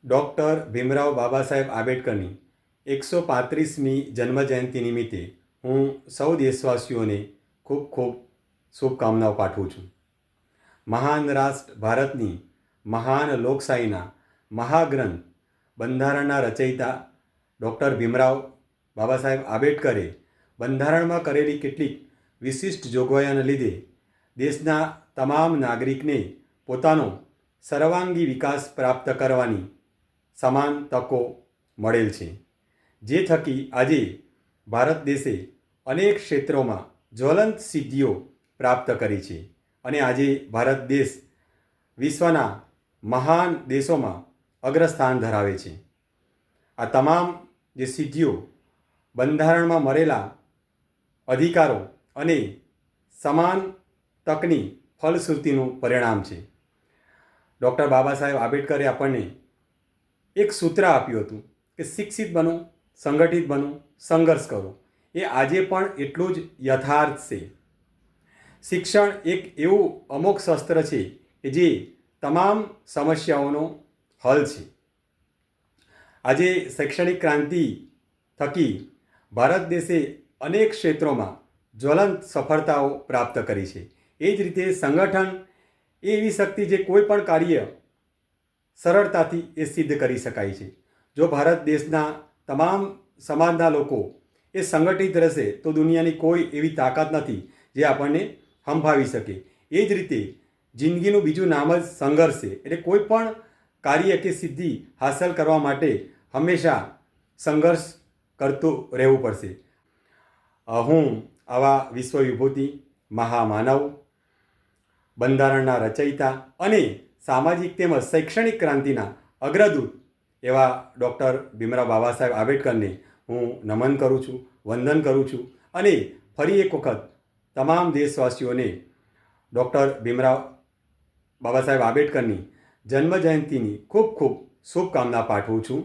Doctor Bhimrao Babasaheb આંબેડકરની 135મી જન્મજયંતિ નિમિત્તે હું સૌ દેશવાસીઓને ખૂબ ખૂબ શુભકામનાઓ પાઠવું છું. મહાન રાષ્ટ્ર ભારતની મહાન લોકશાહીના મહાગ્રંથ બંધારણના રચયિતા ડૉક્ટર ભીમરાવ બાબાસાહેબ આંબેડકરે બંધારણમાં કરેલી કેટલીક વિશિષ્ટ જોગવાઈઓને લીધે દેશના તમામ નાગરિકને પોતાનો સર્વાંગી વિકાસ પ્રાપ્ત કરવાની સમાન તકો મળેલ છે, જે થકી આજે ભારત દેશે અનેક ક્ષેત્રોમાં જ્વલંત સિદ્ધિઓ પ્રાપ્ત કરી છે અને આજે ભારત દેશ વિશ્વના મહાન દેશોમાં અગ્રસ્થાન ધરાવે છે. આ તમામ જે સિદ્ધિઓ બંધારણમાં મળેલા અધિકારો અને સમાન તકની ફલશ્રુતિનું પરિણામ છે. ડૉક્ટર બાબાસાહેબ આંબેડકરે આપણને એક સૂત્ર આપ્યું હતું કે શિક્ષિત બનો, સંગઠિત બનો, સંઘર્ષ કરો. એ આજે પણ એટલું જ યથાર્થ છે. શિક્ષણ એક એવું અમોઘ શસ્ત્ર છે કે જે તમામ સમસ્યાઓનો હલ છે. આજે શૈક્ષણિક ક્રાંતિ થકી ભારત દેશે અનેક ક્ષેત્રોમાં જ્વલંત સફળતાઓ પ્રાપ્ત કરી છે. એ જ રીતે સંગઠન એ એવી શક્તિ જે કોઈ પણ કાર્ય સરળતાથી એ સિદ્ધ કરી શકાય છે. જો ભારત દેશના તમામ સમાજના લોકો એ સંગઠિત રહેશે તો દુનિયાની કોઈ એવી તાકાત નથી જે આપણને હંફાવી શકે. એ જ રીતે જિંદગીનું બીજું નામ જ સંઘર્ષ છે. એટલે કોઈ પણ કાર્ય કે સિદ્ધિ હાંસલ કરવા માટે હંમેશા સંઘર્ષ કરતું રહેવું પડશે. હું આવા વિશ્વ વિભૂતિ, મહામાનવ, બંધારણના રચયિતા અને સામાજિક તેમજ શૈક્ષણિક ક્રાંતિના અગ્રદૂત એવા ડૉક્ટર ભીમરાવ બાબાસાહેબ આંબેડકરને હું નમન કરું છું, વંદન કરું છું અને ફરી એક વખત તમામ દેશવાસીઓને ડૉક્ટર ભીમરાવ બાબાસાહેબ આંબેડકરની જન્મજયંતિની ખૂબ ખૂબ શુભકામના પાઠવું છું.